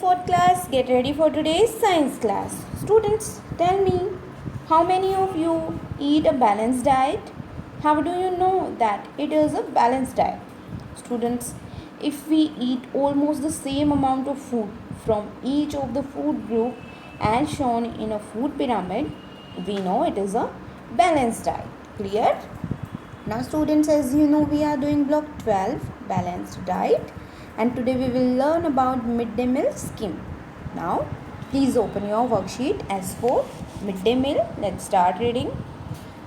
fourth class, get ready for today's science class. Students, tell me, how many of you eat a balanced diet? How do you know that it is a balanced diet? Students, if we eat almost the same amount of food from each of the food group as shown in a food pyramid, we know it is a balanced diet. Clear? Now students, as you know, we are doing block 12, balanced diet, and today we will learn about midday meal scheme. Now please open your worksheet as for midday meal. Let's start reading.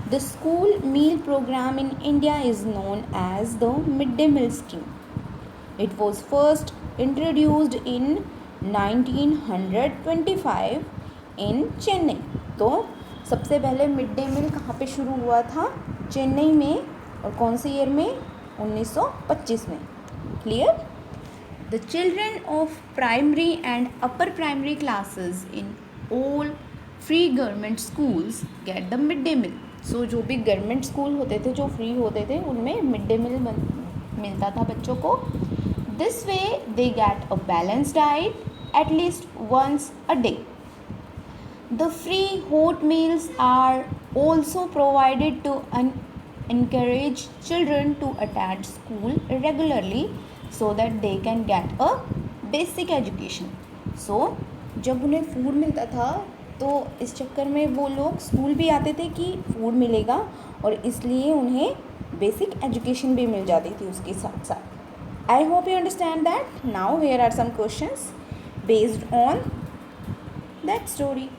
The school meal program in India is known as the midday meal scheme. It was first introduced in 1925 in Chennai. तो सबसे पहले mid day मील कहाँ पे शुरू हुआ था? चेन्नई में. और कौन से ईयर में? 1925 में. Clear? The children of primary and upper primary classes in all free government schools get the mid day meal. So जो भी गवर्नमेंट स्कूल होते थे, जो फ्री होते थे, उनमें मिड डे मील मिलता था बच्चों को. This way they get a balanced diet at least once a day. The free hot meals are also provided to encourage children to attend school regularly so that they can get a basic education. So जब उन्हें food मिलता था तो इस चक्कर में वो लोग स्कूल भी आते थे कि फूड मिलेगा, और इसलिए उन्हें बेसिक एजुकेशन भी मिल जाती थी उसके साथ साथ. I hope you understand that. Now here are some questions based on that story.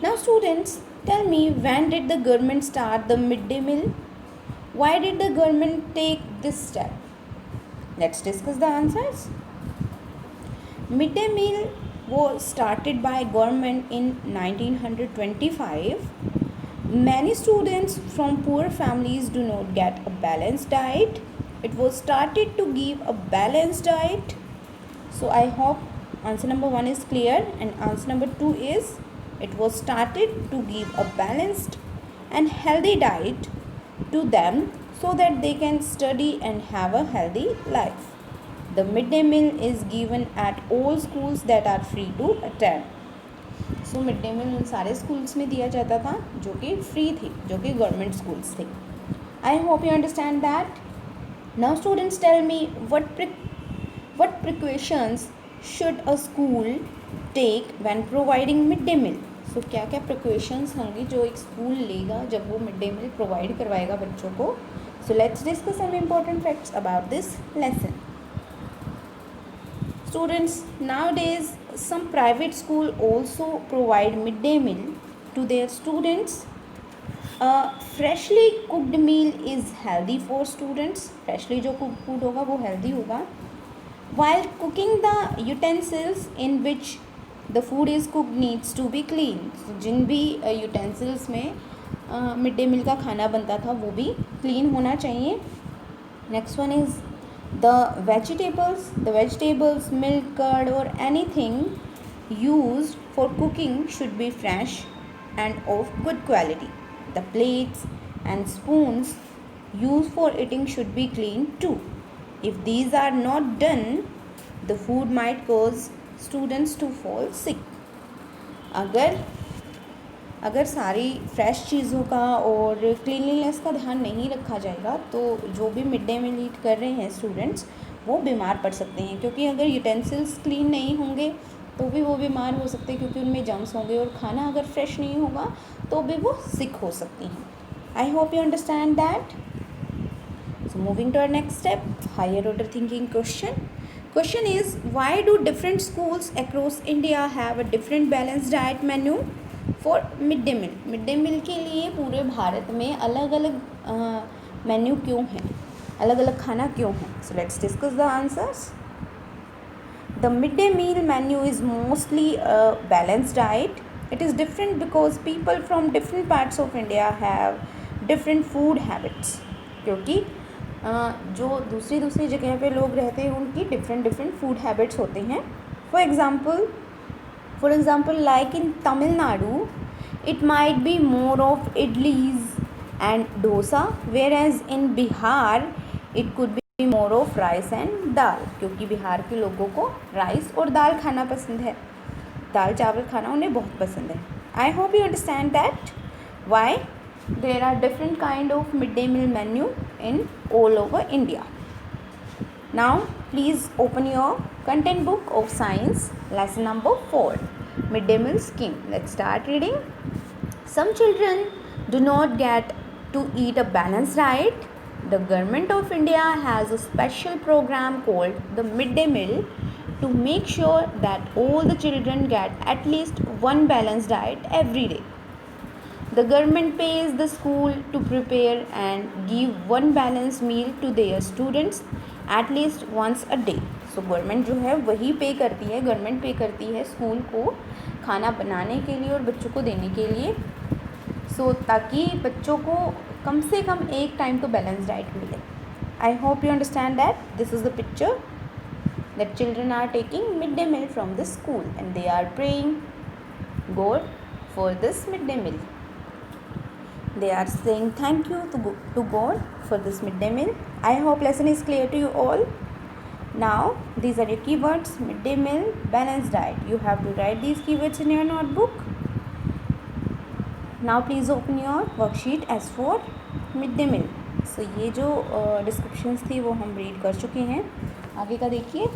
Now students, tell me, when did the government start the midday meal? Why did the government take this step? Let's discuss the answers. Midday meal was started by government in 1925. Many students from poor families do not get a balanced diet. It was started to give a balanced diet. So I hope answer number 1 is clear, and answer number 2 is it was started to give a balanced and healthy diet to them so that they can study and have a healthy life. The midday meal is given at all schools that are free to attend. So midday meal उन सारे schools में दिया जाता था जो कि free थे, जो कि government schools थे. I hope you understand that. Now students, tell me, what precautions should a school take when providing midday meal? सो क्या क्या प्रिकॉशंस होंगी जो एक स्कूल लेगा जब वो मिड डे मील प्रोवाइड करवाएगा बच्चों को. So let's discuss some important facts about this lesson. Students, nowadays some private school also provide mid day meal to their students. Freshly cooked meal is healthy for students. Freshly जो cook food होगा वो healthy होगा. While cooking the utensils in which the food is cook needs to be clean. जिन भी utensils में mid day मील का खाना बनता था वो भी क्लीन होना चाहिए. Next one is the vegetables milk curd और anything used for cooking should be fresh and of good quality. The plates and spoons used for eating should be clean too. If these are not done the food might cause students to fall sick. अगर सारी fresh चीज़ों का और cleanliness का ध्यान नहीं रखा जाएगा तो जो भी मिड डे मील ईट कर रहे हैं स्टूडेंट्स वो बीमार पड़ सकते हैं, क्योंकि अगर यूटेंसिल्स क्लीन नहीं होंगे तो भी वो बीमार हो सकते हैं, क्योंकि उनमें जर्म्स होंगे, और खाना अगर फ्रेश नहीं होगा तो भी वो सिक हो सकती हैं. I hope you understand that. So moving to our next step, higher order thinking question. Question is, why do different schools across India have a different balanced diet menu for midday meal? Midday meal के लिए पूरे भारत में अलग अलग menu क्यों हैं, अलग अलग खाना क्यों है? So let's discuss the answers. The midday meal menu is mostly a balanced diet. It is different because people from different parts of India have different food habits. क्योंकि जो दूसरी जगह पे लोग रहते हैं उनकी डिफरेंट फूड हैबिट्स होते हैं. For example like in Tamil Nadu it might be more of idlis and dosa, whereas in Bihar it could be more of rice and dal, क्योंकि बिहार के लोगों को राइस और दाल खाना पसंद है, दाल चावल खाना उन्हें बहुत पसंद है. I hope you understand that why there are different kind of mid day meal menu in all over India. Now please open your content book of science lesson number 4, midday meal scheme. Let's start reading. Some children do not get to eat a balanced diet. The government of India has a special program called the midday meal to make sure that all the children get at least one balanced diet every day. The government pays the school to prepare and give one balanced meal to their students at least once a day. So government जो है वही पे करती है, government पे करती है school को खाना बनाने के लिए और बच्चों को देने के लिए, ताकि बच्चों को कम से कम एक टाइम तो बैलेंस डाइट मिले. आई hope you understand that this is the picture that children are taking midday meal from the school and they are praying God for this midday meal. They are saying thank you to God for this midday meal. I hope lesson is clear to you all. Now these are your keywords: midday meal, balanced diet. You have to write these keywords in your notebook. Now please open your worksheet as for midday meal. So ये जो descriptions थी वो हम read कर चुके हैं. आगे का देखिए,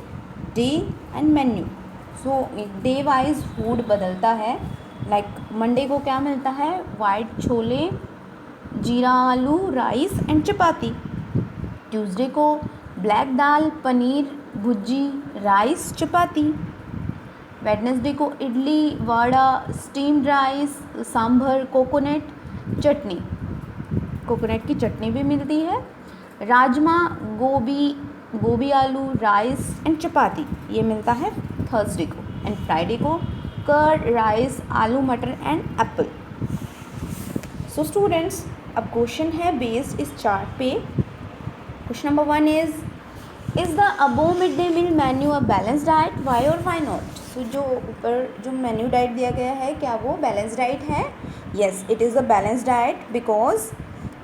day and menu. So day wise food बदलता है. लाइक मंडे को क्या मिलता है? White chole, jeera aloo, rice and chapati. Tuesday को ब्लैक दाल, पनीर, भुजी, राइस, चपाती. वेडनेसडे को idli, vada, steamed rice, sambar, coconut chutney. Coconut की चटनी भी मिलती है. राजमा, गोभी आलू, राइस एंड चपाती ये मिलता है थर्सडे को. एंड फ्राइडे को curd, rice, aloo matar and apple. So students, अब क्वेश्चन है बेस्ड इस चार्ट पे. Question number 1 is the above mid day meal menu a balance diet, why और वाई नॉट. सो जो ऊपर जो मेन्यू डाइट दिया गया है, क्या वो बैलेंस डाइट है? Yes, it is a balance diet because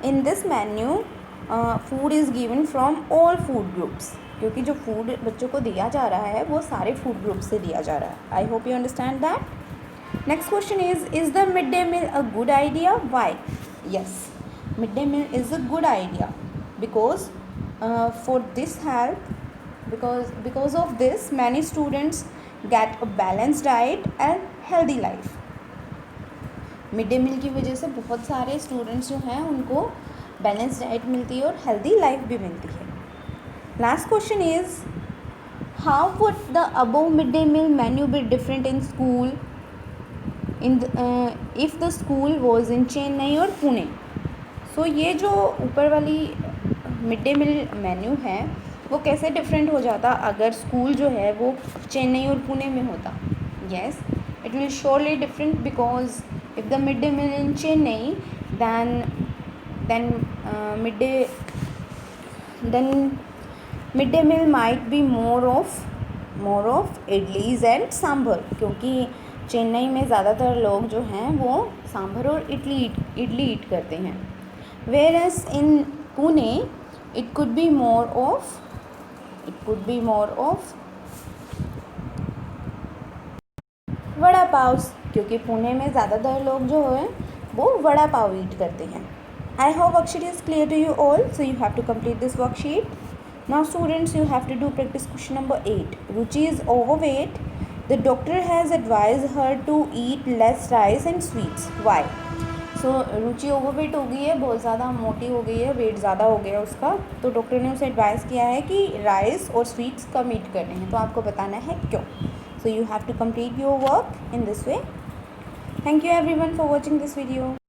in this menu food is given from all food groups. क्योंकि जो फूड बच्चों को दिया जा रहा है वो सारे फूड ग्रुप से दिया जा रहा है. I hope you understand that. Next question is the mid day meal a good idea, why? Yes, mid day meal is a good idea because for this help because of this many students get a balanced diet and healthy life. Mid day meal की वजह से बहुत सारे students जो हैं उनको balance diet मिलती है और हेल्दी लाइफ भी मिलती है. Last question is how would the above mid day meal menu be different in school if the school was in Chennai और पुणे. सो ये जो ऊपर वाली मिड डे मील मेन्यू है वो कैसे डिफरेंट हो जाता अगर स्कूल जो है वो चेन्नई और पुणे में होता? Yes, it will surely different because if the mid day meal in Chennai then midday meal might be more of idlis and sambar. क्योंकि चेन्नई में ज़्यादातर लोग जो हैं वो सांभर और इडली ईट करते हैं. whereas in Pune it could be more of vada pav, क्योंकि पुणे में ज़्यादातर लोग जो हैं वो वड़ा पाव ईट करते हैं. I hope worksheet is clear to you all. So you have to complete this worksheet. Now students, you have to do practice question number 8. Ruchi is overweight. The doctor has advise her to eat less rice and sweets, why? So Ruchi overweight हो गई है, बहुत ज़्यादा मोटी हो गई है, wait ज़्यादा हो गया उसका. तो डॉक्टर ने उसे एडवाइस किया है कि राइस और स्वीट्स कम ईट करने हैं. तो आपको बताना है क्यों. So you have to complete your work in this way. Thank you everyone for watching this video.